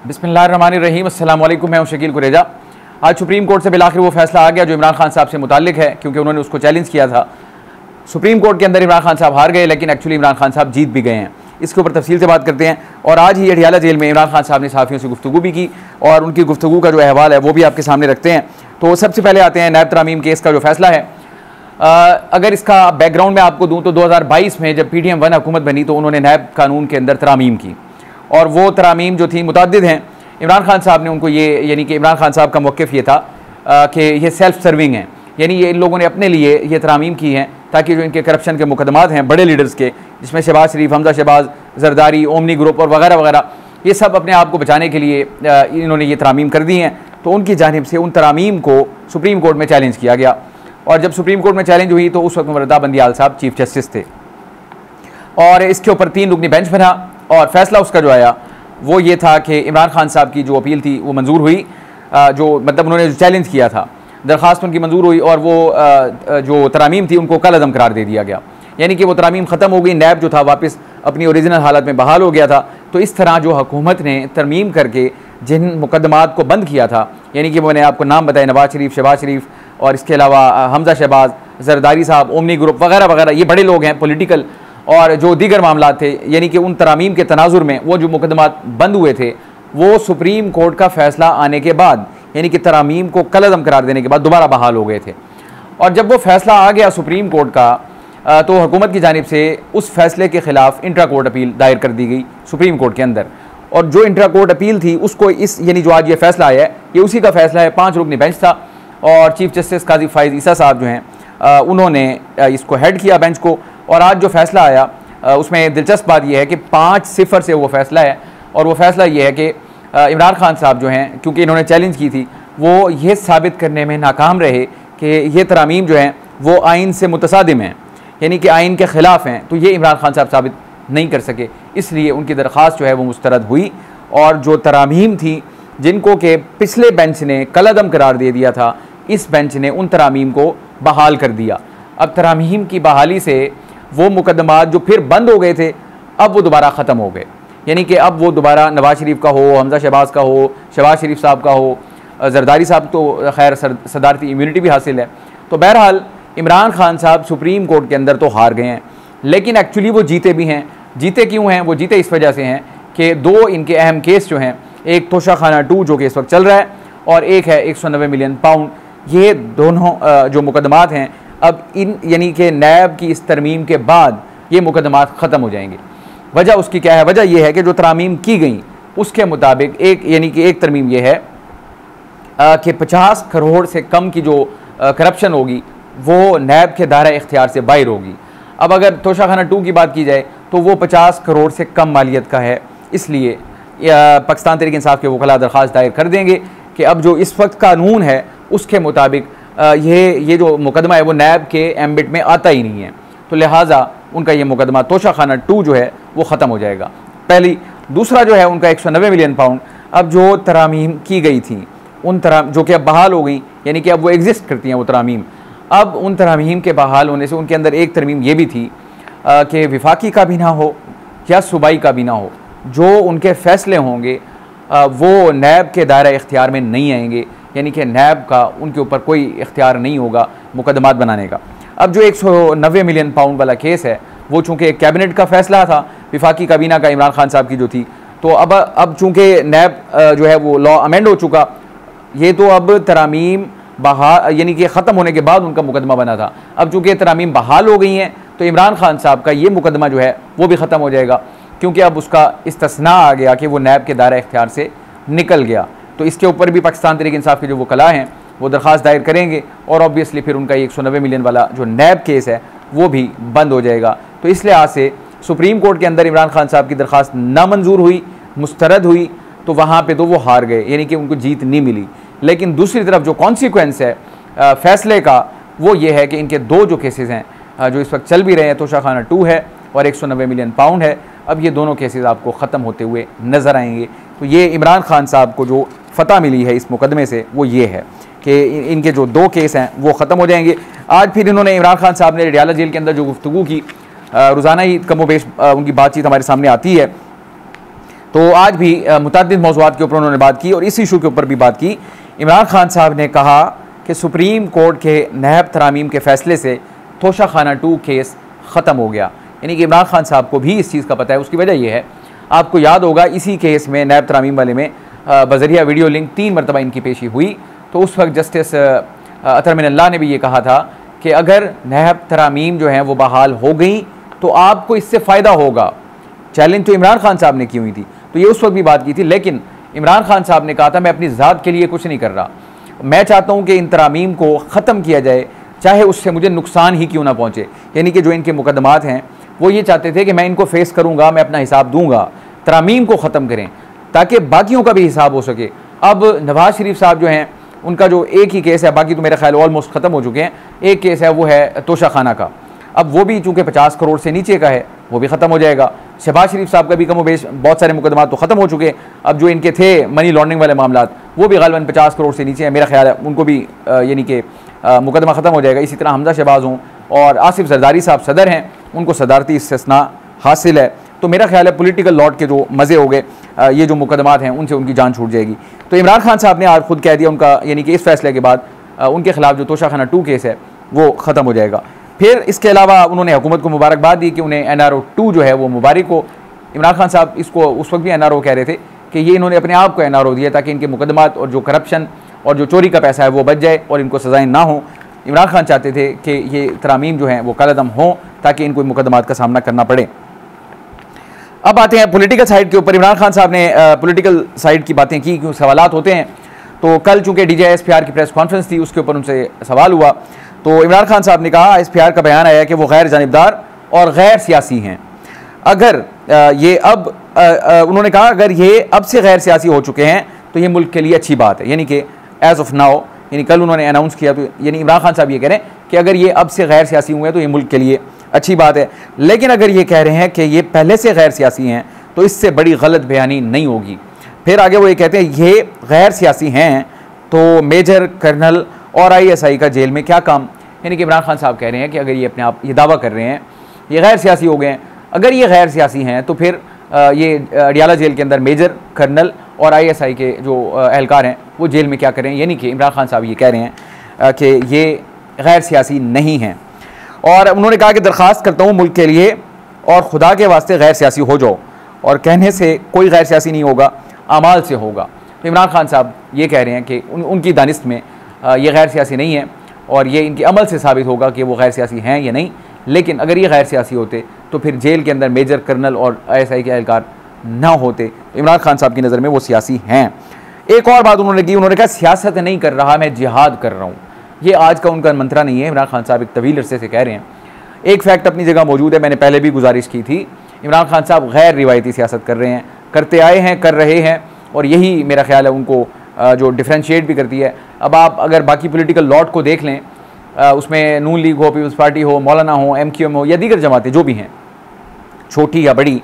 बिस्मिल्लाहिर्रहमानिर्रहीम। अस्सलाम वालेकुम। मैं हूं शकील कुरेजा। आज सुप्रीम कोर्ट से बिलाखिर वो फैसला आ गया जो इमरान खान साहब से मुताल्लिक है, क्योंकि उन्होंने उसको चैलेंज किया था। सुप्रीम कोर्ट के अंदर इमरान खान साहब हार गए, लेकिन एक्चुअली इमरान खान साहब जीत भी गए हैं। इसके ऊपर तफसील से बात करते हैं। और आज ही अडियाला जेल में इमरान खान साहब ने सहाफ़ियों से गुफ्तगू भी की, और उनकी गुफ्तगू का जो अहवाल है वो भी आपके सामने रखते हैं। तो सबसे पहले आते हैं नैब तरामीम केस का जो फैसला है। अगर इसका बैकग्राउंड में आपको दूँ तो 2022 में जब PTM 1 हुकूमत बनी तो उन्होंने नैब कानून के अंदर तरामीम की, और वो तरामीम जो थी मुतअद्दिद हैं। इमरान खान साहब ने उनको ये, यानी कि इमरान खान साहब का मौक़िफ़ ये था कि ये सेल्फ सर्विंग है, यानी ये इन लोगों ने अपने लिए ये तरामीम की हैं ताकि जो इनके करप्शन के मुकदमात हैं बड़े लीडर्स के, जिसमें शहबाज शरीफ, हमजा शहबाज, जरदारी, ओमनी ग्रुप और वगैरह वगैरह, ये सब अपने आप को बचाने के लिए इन्होंने ये तरामीम कर दी हैं। तो उनकी जानिब से उन तरामीम को सुप्रीम कोर्ट में चैलेंज किया गया, और जब सुप्रीम कोर्ट में चैलेंज हुई तो उस वक्त रज़ा बंदियाल साहब चीफ जस्टिस थे, और इसके ऊपर 3 रुकनी बेंच बना, और फैसला उसका जो आया वो ये था कि इमरान खान साहब की जो अपील थी वो मंजूर हुई। जो मतलब उन्होंने जो चैलेंज किया था, दरख्वास्त उनकी मंजूर हुई, और वो जो तरामीम थी उनको कल अदम करार दे दिया गया, यानी कि वो तरामीम ख़त्म हो गई। नैब जो था वापस अपनी ओरिजिनल हालत में बहाल हो गया था। तो इस तरह जो हुकूमत ने तरमीम करके जिन मुकदमात को बंद किया था, यानी कि मैंने आपको नाम बताया, नवाज शरीफ, शहबाज शरीफ, और इसके अलावा हमजा शहबाज, जरदारी साहब, ओमनी ग्रुप वगैरह वगैरह, ये बड़े लोग हैं पॉलिटिकल, और जो दीगर मामला थे, यानी कि उन तरामीम के तनाजुर में वो जो मुकदमात बंद हुए थे वो सुप्रीम कोर्ट का फैसला आने के बाद, यानी कि तरामीम को कलअदम करार देने के बाद दोबारा बहाल हो गए थे। और जब वो फैसला आ गया सुप्रीम कोर्ट का, तो हुकूमत की जानिब से उस फैसले के ख़िलाफ़ इंट्रा कोर्ट अपील दायर कर दी गई सुप्रीम कोर्ट के अंदर। और जो इंट्रा कोर्ट अपील थी उसको यानी जो आज ये फैसला आया है ये उसी का फैसला है। 5 रुकनी बेंच था, और चीफ जस्टिस काजी फाइज ईसा साहब जो हैं उन्होंने इसको हेड किया बेंच को। और आज जो फैसला आया उसमें दिलचस्प बात यह है कि 5-0 से वो फैसला है, और वो फैसला ये है कि इमरान खान साहब जो हैं, क्योंकि इन्होंने चैलेंज की थी, वो ये साबित करने में नाकाम रहे कि ये तरामीम जो हैं वो आइन से मुतसादिम हैं, यानी कि आइन के ख़िलाफ़ हैं। तो ये इमरान खान साहब साबित नहीं कर सके, इसलिए उनकी दरख्वास्त जो है वो मुस्तरद हुई। और जो तरामीम थी जिनको कि पिछले बेंच ने कलअदम करार दे दिया था, इस बेंच ने उन तरामीम को बहाल कर दिया। अब तरामीम की बहाली से वो मुकदमात जो फिर बंद हो गए थे अब वो दोबारा ख़त्म हो गए, यानी कि अब वो दोबारा नवाज शरीफ का हो, हमजा शहबाज का हो, शहबाज शरीफ साहब का हो, जरदारी साहब तो खैर सदारती इम्यूनिटी भी हासिल है। तो बहरहाल इमरान खान साहब सुप्रीम कोर्ट के अंदर तो हार गए हैं, लेकिन एक्चुअली वो जीते भी हैं। जीते क्यों हैं? वो जीते इस वजह से हैं कि 2 इनके अहम केस जो हैं, एक तोशाखाना 2 जो कि इस वक्त चल रहा है, और एक है 190 मिलियन पाउंड। ये दोनों जो मुकदमात हैं अब यानी कि नैब की इस तरमीम के बाद ये मुकदमात ख़त्म हो जाएंगे। वजह उसकी क्या है? वजह यह है कि जो तरामीम की गई उसके मुताबिक यानी कि एक तरमीम यह है कि 50 करोड़ से कम की जो करप्शन होगी वो नैब के दायरा इख्तियार से बाहर होगी। अब अगर तोशाखाना 2 की बात की जाए तो वो 50 करोड़ से कम मालियत का है, इसलिए पाकिस्तान तहरीक इंसाफ के वकला दरख्वास्त दायर कर देंगे कि अब जो इस वक्त कानून है उसके मुताबिक ये जो मुकदमा है वो नैब के एम्बिट में आता ही नहीं है। तो लिहाजा उनका ये मुकदमा तोशाखाना 2 जो है वो ख़त्म हो जाएगा। पहली। दूसरा जो है उनका 190 मिलियन पाउंड, अब जो तरामीम की गई थी उन जो कि अब बहाल हो गई, यानी कि अब वो एग्जिस्ट करती हैं वो तरामीम। अब उन तरामीम के बहाल होने से उनके अंदर एक तरमीम ये भी थी कि विफाकी का भी ना हो या सूबाई का भी ना हो, जो उनके फ़ैसले होंगे वो नैब के दायरा इख्तियार में नहीं आएंगे, यानी कि नैब का उनके ऊपर कोई इख्तियार नहीं होगा मुकदमात बनाने का। अब जो 190 मिलियन पाउंड वाला केस है वो चूँकि कैबिनेट का फ़ैसला था, विफाकी काबीना का इमरान खान साहब की जो थी, तो अब चूँकि नैब जो है वो लॉ अमेंड हो चुका, ये तो अब तरामीम यानी कि ख़त्म होने के बाद उनका मुकदमा बना था। अब चूँकि तरामीम बहाल हो गई हैं तो इमरान खान साहब का ये मुकदमा जो है वो भी ख़त्म हो जाएगा, क्योंकि अब उसका इस्तिस्ना आ गया कि वो नैब के दायरा इख्तियार से निकल गया। तो इसके ऊपर भी पाकिस्तान तहरीक इंसाफ के जो वकला हैं वो दरख्वास्त दायर करेंगे, और ऑब्वियसली फिर उनका 190 मिलियन वाला जो नैब केस है वो भी बंद हो जाएगा। तो इस लिहाज से सुप्रीम कोर्ट के अंदर इमरान खान साहब की दरख्वास्त नामंजूर हुई, मुस्तरद हुई, तो वहाँ पे तो वो हार गए, यानी कि उनको जीत नहीं मिली। लेकिन दूसरी तरफ जो कॉन्सिक्वेंस है फैसले का वो ये है कि इनके 2 जो केसेस हैं जो इस वक्त चल भी रहे हैं, तोशाखाना 2 है और 190 मिलियन पाउंड है, अब ये दोनों केसेस आपको ख़त्म होते हुए नज़र आएंगे। तो ये इमरान खान साहब को जो फ़तह मिली है इस मुकदमे से वो ये है कि इनके जो 2 केस हैं वो ख़त्म हो जाएंगे। आज फिर इन्होंने इमरान खान साहब ने अडियाला जेल के अंदर जो गुफ्तगू की, रोज़ाना ही कमोबेश उनकी बातचीत हमारे सामने आती है, तो आज भी मुतअद्दिद मौज़ूआत के ऊपर उन्होंने बात की और इस इशू के ऊपर भी बात की। इमरान खान साहब ने कहा कि सुप्रीम कोर्ट के नहब तरामीम के फ़ैसले से तोशाखाना 2 केस ख़त्म हो गया। यानी कि इमरान खान साहब को भी इस चीज़ का पता है। उसकी वजह यह है, आपको याद होगा इसी केस में नैब तरामीम वाले में बज़रिया वीडियो लिंक 3 मरतबा इनकी पेशी हुई, तो उस वक्त जस्टिस अतर मिनल्लाह ने भी ये कहा था कि अगर नैब तरामीम जो हैं वो बहाल हो गई तो आपको इससे फ़ायदा होगा। चैलेंज तो इमरान खान साहब ने की हुई थी, तो ये उस वक्त भी बात की थी, लेकिन इमरान खान साहब ने कहा था मैं अपनी ज़ात के लिए कुछ नहीं कर रहा, मैं चाहता हूँ कि इन तरामीम को ख़त्म किया जाए, चाहे उससे मुझे नुकसान ही क्यों ना पहुँचे। यानी कि जो इनके मुकदमात हैं वो ये चाहते थे कि मैं इनको फेस करूँगा, मैं अपना हिसाब दूँगा, तरामीम को ख़त्म करें ताकि बाकियों का भी हिसाब हो सके। अब नवाज़ शरीफ साहब जो हैं उनका जो एक ही केस है, बाकी तो मेरा ख्याल ऑलमोस्ट ख़त्म हो चुके हैं, एक केस है वो है तोशाखाना का। अब वो भी चूँकि 50 करोड़ से नीचे का है वो भी ख़त्म हो जाएगा। शहबाज शरीफ साहब का भी कम बेश बहुत सारे मुकदमात तो ख़त्म हो चुके। अब जो इनके थे मनी लॉन्ड्रिंग वाले मामला वो भी गालिबन 50 करोड़ से नीचे है, मेरा ख्याल है उनको भी यानी कि मुकदमा ख़त्म हो जाएगा। इसी तरह हमजा शहबाज हों और आसिफ जरदारी साहब सदर हैं, उनको सदारती इस्तिस्ना हासिल है। तो मेरा ख्याल है पॉलिटिकल लॉट के जो मज़े हो गए, ये जो मुकदमात हैं उनसे उनकी जान छूट जाएगी। तो इमरान खान साहब ने आज खुद कह दिया उनका, यानी कि इस फैसले के बाद उनके खिलाफ जो तोशाखाना 2 केस है वो ख़त्म हो जाएगा। फिर इसके अलावा उन्होंने हुकूमत को मुबारकबाद दी कि उन्हें NRO 2 जो है वो मुबारक हो। इमरान खान साहब इसको उस वक्त भी NRO कह रहे थे कि ये इन्होंने अपने आप को NRO दिया ताकि इनके मुकदमात और जो करप्शन और जो चोरी का पैसा है वो बच जाए और इनको सज़ाएँ ना हो। इमरान खान चाहते थे कि ये तरामीम जो हैं वो कलअदम हों ताकि इनको मुकदमात का सामना करना पड़े। अब आते हैं पॉलिटिकल साइड के ऊपर। इमरान खान साहब ने पॉलिटिकल साइड की बातें की, क्यों सवालात होते हैं। तो कल चूँकि DGI-SPR की प्रेस कॉन्फ्रेंस थी, उसके ऊपर उनसे सवाल हुआ तो इमरान खान साहब ने कहा SPR का बयान आया कि वो गैर जानिबदार और गैर सियासी हैं। अगर ये अब उन्होंने कहा अगर ये अब से गैर सियासी हो चुके हैं तो ये मुल्क के लिए अच्छी बात है। यानी कि एज़ ऑफ नाउ, यानी कल उन्होंने अनाउंस किया, तो यानी इमरान खान साहब ये कह रहे हैं कि अगर ये अब से गैर सियासी हुए हैं तो ये मुल्क के लिए अच्छी बात है। लेकिन अगर ये कह रहे हैं कि ये पहले से गैर सियासी हैं तो इससे बड़ी गलत बयानी नहीं होगी। फिर आगे वो ये कहते हैं ये गैर सियासी हैं तो मेजर कर्नल और ISI का जेल में क्या काम। यानी कि इमरान खान साहब कह रहे हैं कि अगर ये अपने आप ये दावा कर रहे हैं ये गैर सियासी हो गए हैं, अगर ये गैर सियासी हैं तो फिर ये अडियाला जेल के अंदर मेजर कर्नल और ISI के जो एहलकार हैं वो जेल में क्या करें। यानी कि इमरान खान साहब ये कह रहे हैं कि ये गैर सियासी नहीं हैं। और उन्होंने कहा कि दरख्वास्त करता हूँ मुल्क के लिए और खुदा के वास्ते गैर सियासी हो जाओ, और कहने से कोई गैर सियासी नहीं होगा, आमाल से होगा। तो इमरान खान साहब ये कह रहे हैं कि उनकी दानिश में ये गैर सियासी नहीं है और ये इनके अमल से साबित होगा कि वो गैर सियासी हैं या नहीं। लेकिन अगर ये गैर सियासी होते तो फिर जेल के अंदर मेजर कर्नल और ISI के एहलकार ना होते। तो इमरान खान साहब की नज़र में वो सियासी हैं। एक और बात उन्होंने की, उन्होंने कहा सियासत नहीं कर रहा, मैं जिहाद कर रहा हूँ। ये आज का उनका मंत्रा नहीं है। इमरान खान साहब एक तवील अरसे से कह रहे हैं। एक फैक्ट अपनी जगह मौजूद है, मैंने पहले भी गुजारिश की थी, इमरान खान साहब गैर रिवायती सियासत कर रहे हैं, करते आए हैं, कर रहे हैं, और यही मेरा ख्याल है उनको जो डिफ्रेंशिएट भी करती है। अब आप अगर बाकी पॉलिटिकल लॉट को देख लें, उसमें नून लीग हो, पीपल्स पार्टी हो, मौलाना हो, MQM हो या दीगर जमातें जो भी हैं, छोटी या बड़ी,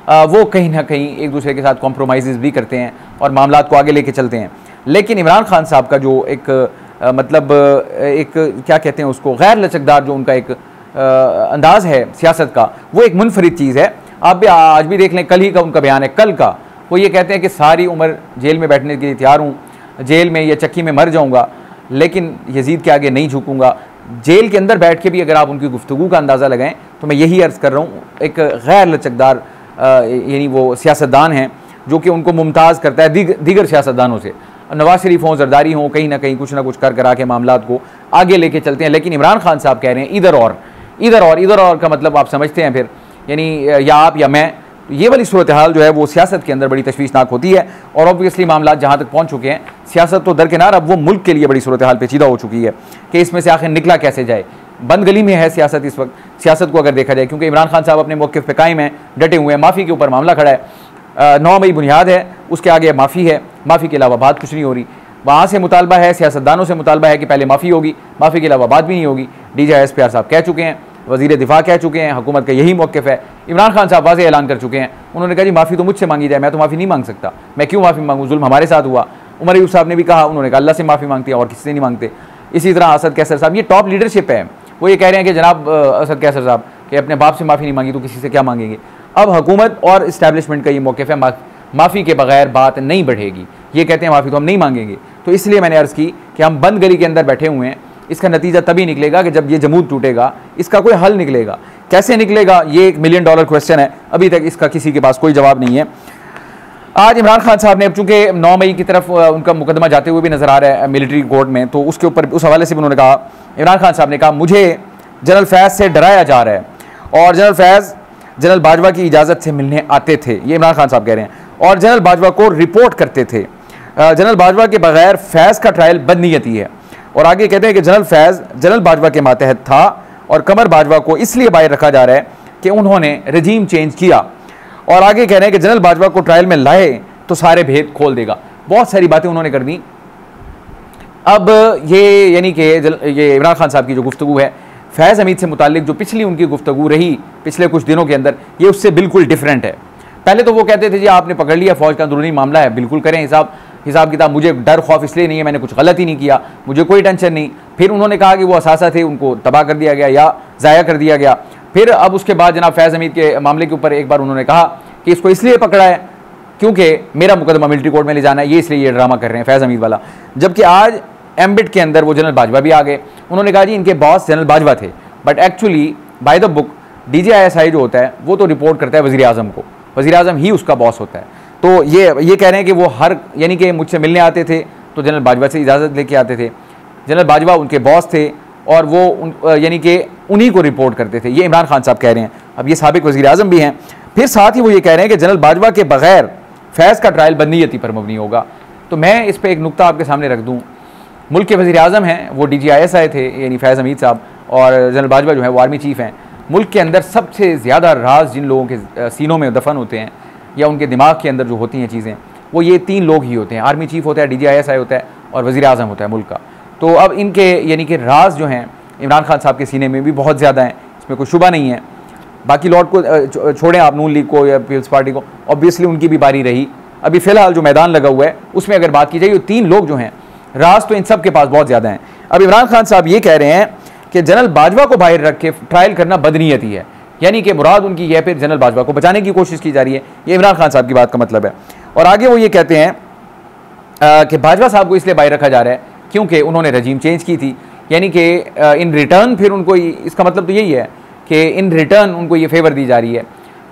वो कहीं ना कहीं एक दूसरे के साथ कॉम्प्रोमाइज़ भी करते हैं और मामलात को आगे लेके चलते हैं। लेकिन इमरान खान साहब का जो एक मतलब एक क्या कहते हैं उसको, गैर लचकदार जो उनका एक अंदाज़ है सियासत का, वो एक मुनफरिद चीज़ है। आप भी आज भी देख लें, कल ही का उनका बयान है, कल का, वो ये कहते हैं कि सारी उम्र जेल में बैठने के लिए तैयार हूँ, जेल में या चक्की में मर जाऊँगा लेकिन यजीद के आगे नहीं झुकूँगा। जेल के अंदर बैठ के भी अगर आप उनकी गुफ्तगू का अंदाज़ा लगाएं तो मैं यही अर्ज़ कर रहा हूँ, एक गैर लचकदार यानी वो सियासतदान हैं जो कि उनको मुमताज़ करता है दीगर सियासतदानों से। नवाज़ शरीफ हों, जरदारी हों, कहीं ना कहीं कुछ ना कुछ कर करा के मामलात को आगे लेके चलते हैं। लेकिन इमरान खान साहब कह रहे हैं इधर और का मतलब आप समझते हैं फिर, यानी या आप या मैं। ये वाली सूरत हाल जो है वो सियासत के अंदर बड़ी तशवीशनाक होती है और ऑब्वियसली मामलात जहाँ तक पहुँच चुके हैं, सियासत तो दरकिनार, अब वो मुल्क के लिए बड़ी सूरत हाल पेचीदा हो चुकी है कि इसमें से आखिर निकला कैसे जाए। बंद गली में है सियासत इस वक्त, सियासत को अगर देखा जाए, क्योंकि इमरान खान साहब अपने मौक़िफ़ पे कायम हैं, डटे हुए हैं। माफ़ी के ऊपर मामला खड़ा है, 9 मई बुनियाद है, उसके आगे माफ़ी है, माफ़ी के अलावा बात कुछ नहीं हो रही। वहाँ से मुतालबा है, सियासतदानों से मुतालबा है कि पहले माफ़ी होगी, माफ़ी के अलावा बात भी नहीं होगी। DGI-SPR साहब कह चुके हैं, वज़ीर दिफा कह चुके हैं, हुकूमत का यही मौक़िफ़ है। इमरान खान साहब वाज़ेह ऐलान कर चुके हैं, उन्होंने कहा जी माफ़ी तो मुझसे मांगी जाए, मैं तो माफ़ी नहीं मांग सकता, मैं क्यों माफ़ी मांगूँ, जुल्म हमारे साथ हुआ। उमर अयूब साहब ने भी कहा, उन्होंने कहा अल्लाह से माफ़ी मांगती है और किसी से नहीं मांगते। इसी तरह असद कैसर साहब, ये टॉप लीडरशिप है, वो ये कह रहे हैं कि जनाब असद कैसर साहब कि अपने बाप से माफ़ी नहीं मांगी तो किसी से क्या मांगेंगे। अब हुकूमत और इस्टेब्लिशमेंट का ये मौक़िफ़ है, माफ़ी के बगैर बात नहीं बढ़ेगी। ये कहते हैं माफ़ी तो हम नहीं मांगेंगे। तो इसलिए मैंने अर्ज़ की कि हम बंद गली के अंदर बैठे हुए हैं, इसका नतीजा तभी निकलेगा कि जब ये जमूद टूटेगा, इसका कोई हल निकलेगा। कैसे निकलेगा, ये $1 मिलियन क्वेश्चन है, अभी तक इसका किसी के पास कोई जवाब नहीं है। आज इमरान खान साहब ने, अब चूंकि 9 मई की तरफ उनका मुकदमा जाते हुए भी नज़र आ रहा है मिलिट्री कोर्ट में, तो उसके ऊपर उस हवाले से भी उन्होंने कहा, इमरान खान साहब ने कहा मुझे जनरल फैज़ से डराया जा रहा है और जनरल फैज़ जनरल बाजवा की इजाज़त से मिलने आते थे, ये इमरान खान साहब कह रहे हैं, और जनरल बाजवा को रिपोर्ट करते थे। जनरल बाजवा के बगैर फैज़ का ट्रायल बदनीयती है। और आगे कहते हैं कि जनरल फैज़ जनरल बाजवा के मातहत था और कमर बाजवा को इसलिए बाहर रखा जा रहा है कि उन्होंने रजीम चेंज किया। और आगे कह रहे हैं कि जनरल बाजवा को ट्रायल में लाए तो सारे भेद खोल देगा। बहुत सारी बातें उन्होंने कर दी। अब ये यानी कि ये इमरान खान साहब की जो गुफ्तगू है फैज़ हमीद से मुताल्लिक, जो पिछली उनकी गुफ्तगू रही पिछले कुछ दिनों के अंदर, ये उससे बिल्कुल डिफरेंट है। पहले तो वो कहते थे जी आपने पकड़ लिया, फ़ौज का अंदरूनी मामला है, बिल्कुल करें हिसाब किताब, मुझे डर खौफ इसलिए नहीं है, मैंने कुछ गलत ही नहीं किया, मुझे कोई टेंशन नहीं। फिर उन्होंने कहा कि वो असासा थे, उनको तबाह कर दिया गया या ज़ाया कर दिया गया। फिर अब उसके बाद जनाब फैज़ हमीद के मामले के ऊपर एक बार उन्होंने कहा कि इसको इसलिए पकड़ा है क्योंकि मेरा मुकदमा मिलिट्री कोर्ट में ले जाना है, ये इसलिए ये ड्रामा कर रहे हैं फैज़ हमीद वाला। जबकि आज एम्बिट के अंदर वो जनरल बाजवा भी आ गए। उन्होंने कहा जी इनके बॉस जनरल बाजवा थे, but actually by the book DGISI जो होता है वो तो रिपोर्ट करता है वज़ीर आज़म को, वज़ीर आज़म ही उसका बॉस होता है। तो ये कह रहे हैं कि वो हर यानी कि मुझसे मिलने आते थे तो जनरल बाजवा से इजाज़त लेके आते थे, जनरल बाजवा उनके बॉस थे और वो यानी कि उन्हीं को रिपोर्ट करते थे, ये इमरान खान साहब कह रहे हैं। अब ये साबिक वज़ीर आज़म भी हैं। फिर साथ ही वो ये कह रहे हैं कि जनरल बाजवा के बगैर फैज़ का ट्रायल बदनीयती पर मबनी होगा। तो मैं इस पर एक नुक्ता आपके सामने रख दूँ। मुल्क के वज़ीर आज़म हैं वो DGISI थे यानी फैज़ हमीद साहब, और जनरल बाजवा जो है वो आर्मी चीफ़ हैं। मुल्क के अंदर सबसे ज़्यादा राज जिन लोगों के सीनों में दफन होते हैं या उनके दिमाग के अंदर जो होती हैं चीज़ें, वो ये 3 लोग ही होते हैं। आर्मी चीफ़ होता है, DGISI होता है और वज़ीर आज़म होता है मुल्क का। तो अब इनके यानी कि राज जो हैं इमरान खान साहब के सीने में भी बहुत ज़्यादा हैं, इसमें कोई शुबा नहीं है। बाकी लॉर्ड को छोड़ें आप, नून लीग को या पीपल्स पार्टी को, ऑब्वियसली उनकी भी बारी रही। अभी फ़िलहाल जो मैदान लगा हुआ है उसमें अगर बात की जाए, ये 3 लोग जो हैं राज तो इन सब के पास बहुत ज़्यादा हैं। अब इमरान खान साहब ये कह रहे हैं कि जनरल बाजवा को बाहर रख के ट्रायल करना बदनीयती है, यानी कि मुराद उनकी यह फिर जनरल बाजवा को बचाने की कोशिश की जा रही है। ये इमरान खान साहब की बात का मतलब है। और आगे वो ये कहते हैं कि बाजवा साहब को इसलिए बाहर रखा जा रहा है क्योंकि उन्होंने रजीम चेंज की थी, यानी कि इन रिटर्न फिर उनको, इसका मतलब तो यही है कि इन रिटर्न उनको ये फेवर दी जा रही है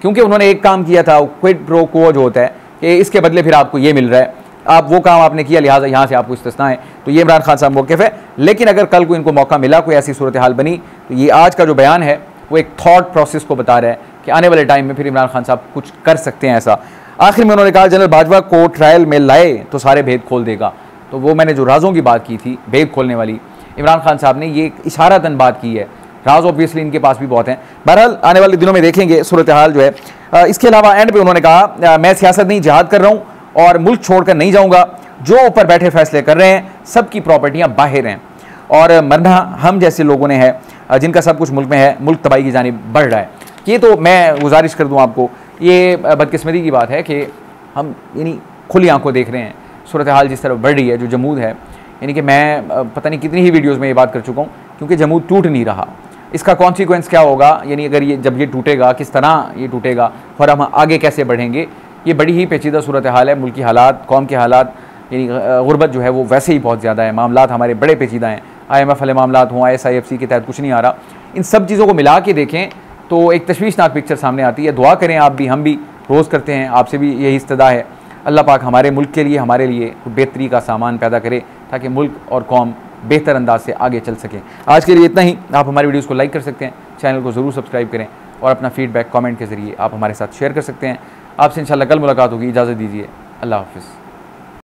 क्योंकि उन्होंने एक काम किया था, क्विड प्रो क्वो जो होता है कि इसके बदले फिर आपको ये मिल रहा है, आप वो काम आपने किया लिहाजा यहाँ से आपको इस्तिस्ना है। तो ये इमरान खान साहब मौक़िफ़ है। लेकिन अगर कल को इनको मौका मिला, कोई ऐसी सूरत हाल बनी, तो ये आज का जो बयान है वो एक थॉट प्रोसेस को बता रहा है कि आने वाले टाइम में फिर इमरान खान साहब कुछ कर सकते हैं ऐसा। आखिर में उन्होंने कहा जनरल बाजवा को ट्रायल में लाए तो सारे भेद खोल देगा। तो वो मैंने जो राजों की बात की थी, भेद खोलने वाली, इमरान खान साहब ने ये इशारतन बात की है। राज ऑब्वियसली इनके पास भी बहुत हैं। बहरहाल आने वाले दिनों में देखेंगे सूरत हाल जो है। इसके अलावा एंड पे उन्होंने कहा मैं सियासत नहीं जिहाद कर रहा हूँ और मुल्क छोड़कर नहीं जाऊँगा, जो ऊपर बैठे फैसले कर रहे हैं सबकी प्रॉपर्टियाँ बाहर हैं और मरना हम जैसे लोगों ने है जिनका सब कुछ मुल्क में है, मुल्क तबाही की जानिब बढ़ रहा है। ये तो मैं गुजारिश कर दूँ आपको, ये बदकिस्मती की बात है कि हम यानी खुली आंखों देख रहे हैं सूरत हाल जिस तरफ बढ़ रही है। जो जमूद है, यानी कि मैं पता नहीं कितनी ही वीडियोज़ में ये बात कर चुका हूँ, क्योंकि जमूद टूट नहीं रहा। इसका कॉन्सिक्वेंस क्या होगा, यानी अगर ये जब ये टूटेगा किस तरह ये टूटेगा और हम आगे कैसे बढ़ेंगे, ये बड़ी ही पेचीदा सूरत हाल है। मुल्की हालात, कौम के हालात, यानी गुर्बत जो है वो वैसे ही बहुत ज़्यादा है। मामलात हमारे बड़े पेचीदा हैं। IMF वाले मामलात हों, ISIFC के तहत कुछ नहीं आ रहा। इन सब चीज़ों को मिला के देखें तो एक तशवीशनाक पिक्चर सामने आती है। दुआ करें आप भी, हम भी रोज़ करते हैं, आपसे भी यही इस्तदा है। अल्लाह पाक हमारे मुल्क के लिए, हमारे लिए बेहतरी का सामान पैदा करे ताकि मुल्क और कौम बेहतर अंदाज से आगे चल सकें। आज के लिए इतना ही। आप हमारी वीडियोज़ को लाइक कर सकते हैं, चैनल को ज़रूर सब्सक्राइब करें और अपना फीडबैक कमेंट के ज़रिए आप हमारे साथ शेयर कर सकते हैं। आपसे इंशाल्लाह कल मुलाकात होगी। इजाज़त दीजिए। अल्लाह हाफ़िज़।